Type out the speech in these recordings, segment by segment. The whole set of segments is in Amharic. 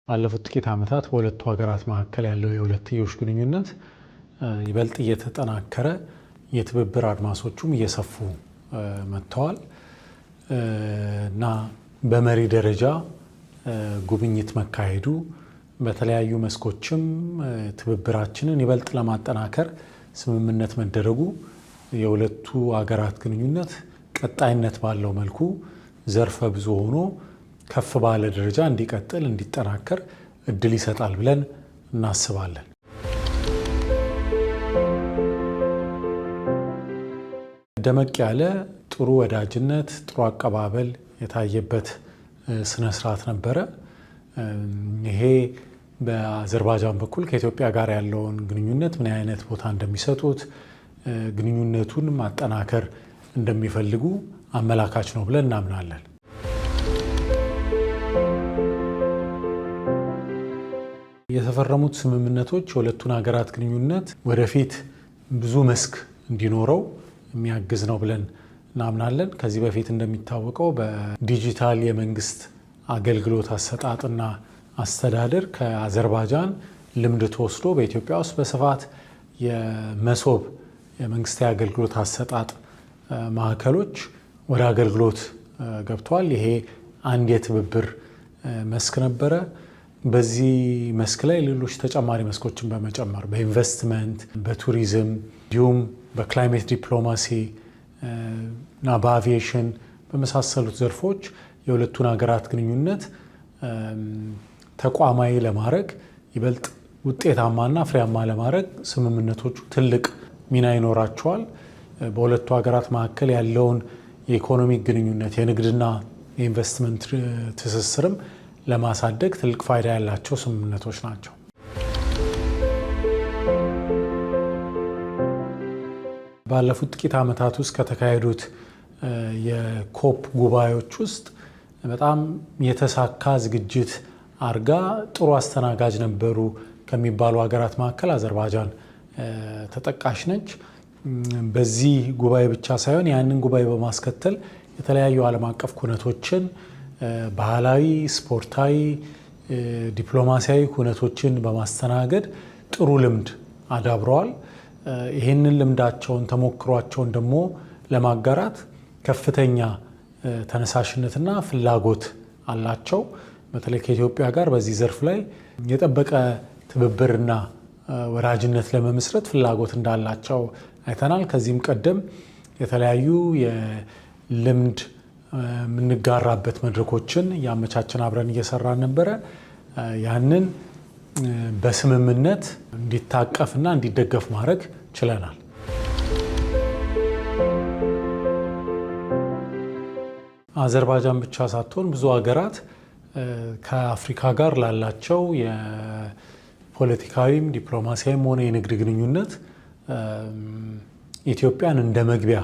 ባለፉት ጥቂት ዓመታት በሁለቱ ሀገራት መካከል ያለው የሁለትዮሽ ግንኙነት ይበልጥ እየተጠናከረ የትብብር አድማሶቹም እየሰፉ መጥተዋል እና በመሪ ደረጃ ጉብኝት መካሄዱ በተለያዩ መስኮችም ትብብራችንን ይበልጥ ለማጠናከር ስምምነት መደረጉ የሁለቱ ሀገራት ግንኙነት ቀጣይነት ባለው መልኩ ዘርፈ ብዙ ሆኖ ከፍ ባለ ደረጃ እንዲቀጥል እንዲጠናከር እድል ይሰጣል ብለን እናስባለን። ደመቅ ያለ ጥሩ ወዳጅነት፣ ጥሩ አቀባበል የታየበት ስነ ስርዓት ነበረ። ይሄ በአዘርባይጃን በኩል ከኢትዮጵያ ጋር ያለውን ግንኙነት ምን አይነት ቦታ እንደሚሰጡት ግንኙነቱን ማጠናከር እንደሚፈልጉ አመላካች ነው ብለን እናምናለን። የተፈረሙት ስምምነቶች የሁለቱን ሀገራት ግንኙነት ወደፊት ብዙ መስክ እንዲኖረው የሚያግዝ ነው ብለን እናምናለን። ከዚህ በፊት እንደሚታወቀው በዲጂታል የመንግስት አገልግሎት አሰጣጥና አስተዳደር ከአዘርባይጃን ልምድ ተወስዶ በኢትዮጵያ ውስጥ በስፋት የመሶብ የመንግስታዊ አገልግሎት አሰጣጥ ማዕከሎች ወደ አገልግሎት ገብተዋል። ይሄ አንድ የትብብር መስክ ነበረ። በዚህ መስክ ላይ ሌሎች ተጨማሪ መስኮችን በመጨመር በኢንቨስትመንት፣ በቱሪዝም እንዲሁም በክላይሜት ዲፕሎማሲ እና በአቪዬሽን በመሳሰሉት ዘርፎች የሁለቱን ሀገራት ግንኙነት ተቋማዊ ለማድረግ ይበልጥ ውጤታማና ፍሬያማ ለማድረግ ስምምነቶቹ ትልቅ ሚና ይኖራቸዋል። በሁለቱ ሀገራት መካከል ያለውን የኢኮኖሚክ ግንኙነት የንግድና የኢንቨስትመንት ትስስርም ለማሳደግ ትልቅ ፋይዳ ያላቸው ስምምነቶች ናቸው። ባለፉት ጥቂት ዓመታት ውስጥ ከተካሄዱት የኮፕ ጉባኤዎች ውስጥ በጣም የተሳካ ዝግጅት አርጋ ጥሩ አስተናጋጅ ነበሩ ከሚባሉ ሀገራት መካከል አዘርባይጃን ተጠቃሽ ነች። በዚህ ጉባኤ ብቻ ሳይሆን ያንን ጉባኤ በማስከተል የተለያዩ ዓለም አቀፍ ኩነቶችን ባህላዊ፣ ስፖርታዊ፣ ዲፕሎማሲያዊ ኩነቶችን በማስተናገድ ጥሩ ልምድ አዳብረዋል። ይህንን ልምዳቸውን ተሞክሯቸውን ደግሞ ለማጋራት ከፍተኛ ተነሳሽነትና ፍላጎት አላቸው። በተለይ ከኢትዮጵያ ጋር በዚህ ዘርፍ ላይ የጠበቀ ትብብርና ወዳጅነት ለመመስረት ፍላጎት እንዳላቸው አይተናል። ከዚህም ቀደም የተለያዩ የልምድ የምንጋራበት መድረኮችን ያመቻችን አብረን እየሰራን ነበረ። ያንን በስምምነት እንዲታቀፍና እንዲደገፍ ማድረግ ችለናል። አዘርባይጃን ብቻ ሳትሆን ብዙ ሀገራት ከአፍሪካ ጋር ላላቸው የፖለቲካዊም ዲፕሎማሲያዊም ሆነ የንግድ ግንኙነት ኢትዮጵያን እንደ መግቢያ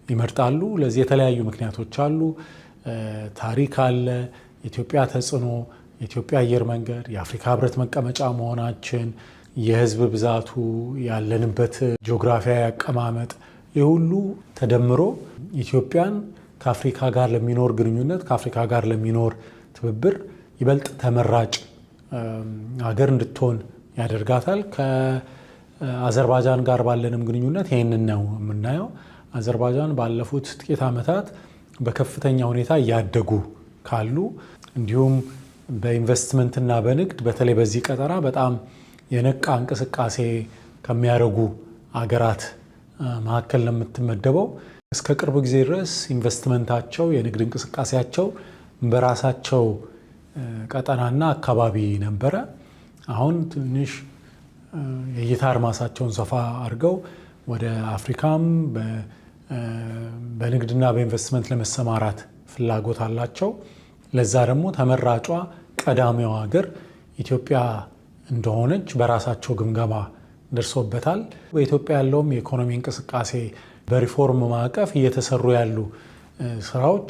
ይመርጣሉ። ለዚህ የተለያዩ ምክንያቶች አሉ። ታሪክ አለ፣ የኢትዮጵያ ተጽዕኖ፣ የኢትዮጵያ አየር መንገድ፣ የአፍሪካ ህብረት መቀመጫ መሆናችን፣ የህዝብ ብዛቱ፣ ያለንበት ጂኦግራፊያዊ አቀማመጥ፣ የሁሉ ተደምሮ ኢትዮጵያን ከአፍሪካ ጋር ለሚኖር ግንኙነት ከአፍሪካ ጋር ለሚኖር ትብብር ይበልጥ ተመራጭ ሀገር እንድትሆን ያደርጋታል። ከአዘርባይጃን ጋር ባለንም ግንኙነት ይህንን ነው የምናየው። አዘርባይጃን ባለፉት ጥቂት ዓመታት በከፍተኛ ሁኔታ እያደጉ ካሉ እንዲሁም በኢንቨስትመንትና በንግድ በተለይ በዚህ ቀጠና በጣም የነቃ እንቅስቃሴ ከሚያደርጉ አገራት መካከል ነው የምትመደበው። እስከ ቅርብ ጊዜ ድረስ ኢንቨስትመንታቸው የንግድ እንቅስቃሴያቸው በራሳቸው ቀጠናና አካባቢ ነበረ። አሁን ትንሽ የእይታ አድማሳቸውን ሰፋ አድርገው ወደ አፍሪካም በንግድና በኢንቨስትመንት ለመሰማራት ፍላጎት አላቸው። ለዛ ደግሞ ተመራጯ ቀዳሚዋ ሀገር ኢትዮጵያ እንደሆነች በራሳቸው ግምገማ ደርሶበታል። በኢትዮጵያ ያለውም የኢኮኖሚ እንቅስቃሴ በሪፎርም ማዕቀፍ እየተሰሩ ያሉ ስራዎች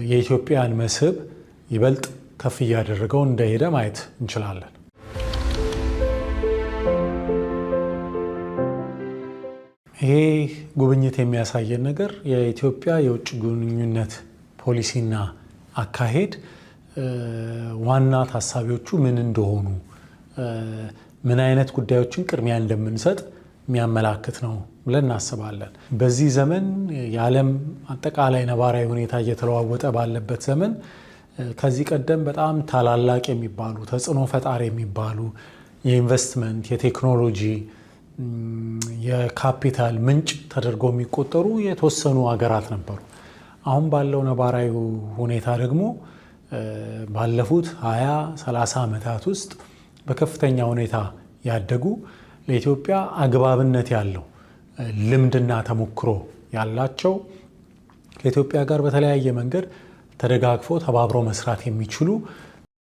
የኢትዮጵያን መስህብ ይበልጥ ከፍ እያደረገው እንደሄደ ማየት እንችላለን። ይሄ ጉብኝት የሚያሳየን ነገር የኢትዮጵያ የውጭ ግንኙነት ፖሊሲና አካሄድ ዋና ታሳቢዎቹ ምን እንደሆኑ ምን አይነት ጉዳዮችን ቅድሚያ እንደምንሰጥ የሚያመላክት ነው ብለን እናስባለን። በዚህ ዘመን የዓለም አጠቃላይ ነባራዊ ሁኔታ እየተለዋወጠ ባለበት ዘመን ከዚህ ቀደም በጣም ታላላቅ የሚባሉ ተጽዕኖ ፈጣሪ የሚባሉ የኢንቨስትመንት፣ የቴክኖሎጂ፣ የካፒታል ምንጭ ተደርገው የሚቆጠሩ የተወሰኑ ሀገራት ነበሩ። አሁን ባለው ነባራዊ ሁኔታ ደግሞ ባለፉት 20-30 ዓመታት ውስጥ በከፍተኛ ሁኔታ ያደጉ ለኢትዮጵያ አግባብነት ያለው ልምድና ተሞክሮ ያላቸው ከኢትዮጵያ ጋር በተለያየ መንገድ ተደጋግፈው ተባብረው መስራት የሚችሉ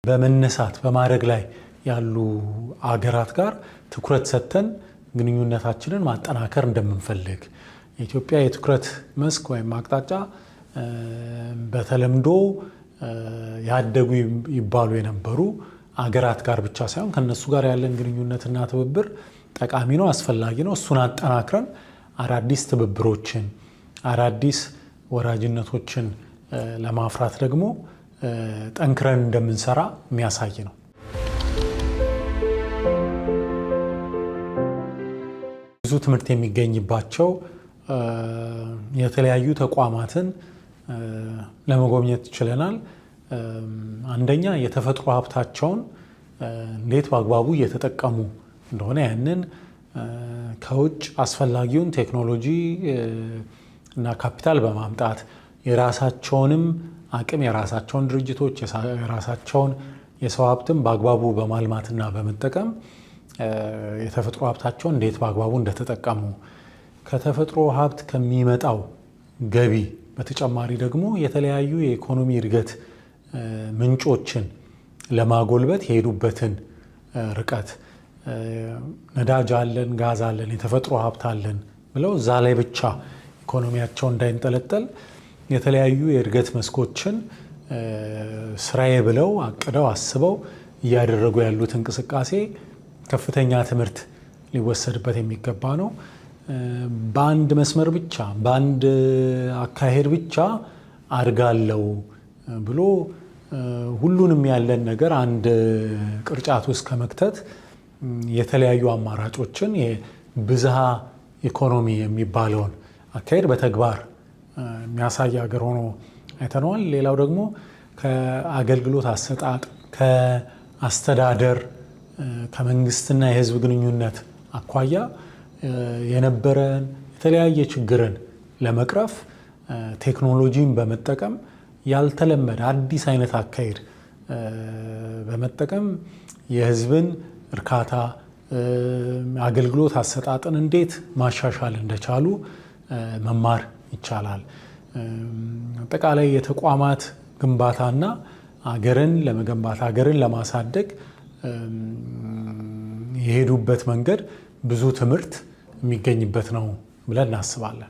በመነሳት በማድረግ ላይ ያሉ አገራት ጋር ትኩረት ሰጥተን ግንኙነታችንን ማጠናከር እንደምንፈልግ የኢትዮጵያ የትኩረት መስክ ወይም አቅጣጫ በተለምዶ ያደጉ ይባሉ የነበሩ አገራት ጋር ብቻ ሳይሆን ከነሱ ጋር ያለን ግንኙነትና ትብብር ጠቃሚ ነው፣ አስፈላጊ ነው። እሱን አጠናክረን አዳዲስ ትብብሮችን አዳዲስ ወዳጅነቶችን ለማፍራት ደግሞ ጠንክረን እንደምንሰራ የሚያሳይ ነው። ብዙ ትምህርት የሚገኝባቸው የተለያዩ ተቋማትን ለመጎብኘት ችለናል። አንደኛ የተፈጥሮ ሀብታቸውን እንዴት በአግባቡ እየተጠቀሙ እንደሆነ ያንን ከውጭ አስፈላጊውን ቴክኖሎጂ እና ካፒታል በማምጣት የራሳቸውንም አቅም የራሳቸውን ድርጅቶች የራሳቸውን የሰው ሀብትም በአግባቡ በማልማትና በመጠቀም የተፈጥሮ ሀብታቸውን እንዴት በአግባቡ እንደተጠቀሙ ከተፈጥሮ ሀብት ከሚመጣው ገቢ በተጨማሪ ደግሞ የተለያዩ የኢኮኖሚ እድገት ምንጮችን ለማጎልበት የሄዱበትን ርቀት ነዳጅ አለን፣ ጋዝ አለን፣ የተፈጥሮ ሀብት አለን ብለው እዛ ላይ ብቻ ኢኮኖሚያቸው እንዳይንጠለጠል የተለያዩ የእድገት መስኮችን ስራዬ ብለው አቅደው አስበው እያደረጉ ያሉት እንቅስቃሴ ከፍተኛ ትምህርት ሊወሰድበት የሚገባ ነው። በአንድ መስመር ብቻ በአንድ አካሄድ ብቻ አድጋለው ብሎ ሁሉንም ያለን ነገር አንድ ቅርጫት ውስጥ ከመክተት የተለያዩ አማራጮችን የብዝሃ ኢኮኖሚ የሚባለውን አካሄድ በተግባር የሚያሳይ ሀገር ሆኖ አይተነዋል። ሌላው ደግሞ ከአገልግሎት አሰጣጥ፣ ከአስተዳደር፣ ከመንግስትና የህዝብ ግንኙነት አኳያ የነበረን የተለያየ ችግርን ለመቅረፍ ቴክኖሎጂን በመጠቀም ያልተለመደ አዲስ አይነት አካሄድ በመጠቀም የህዝብን እርካታ አገልግሎት አሰጣጥን እንዴት ማሻሻል እንደቻሉ መማር ይቻላል። አጠቃላይ የተቋማት ግንባታና አገርን ለመገንባት አገርን ለማሳደግ የሄዱበት መንገድ ብዙ ትምህርት የሚገኝበት ነው ብለን እናስባለን።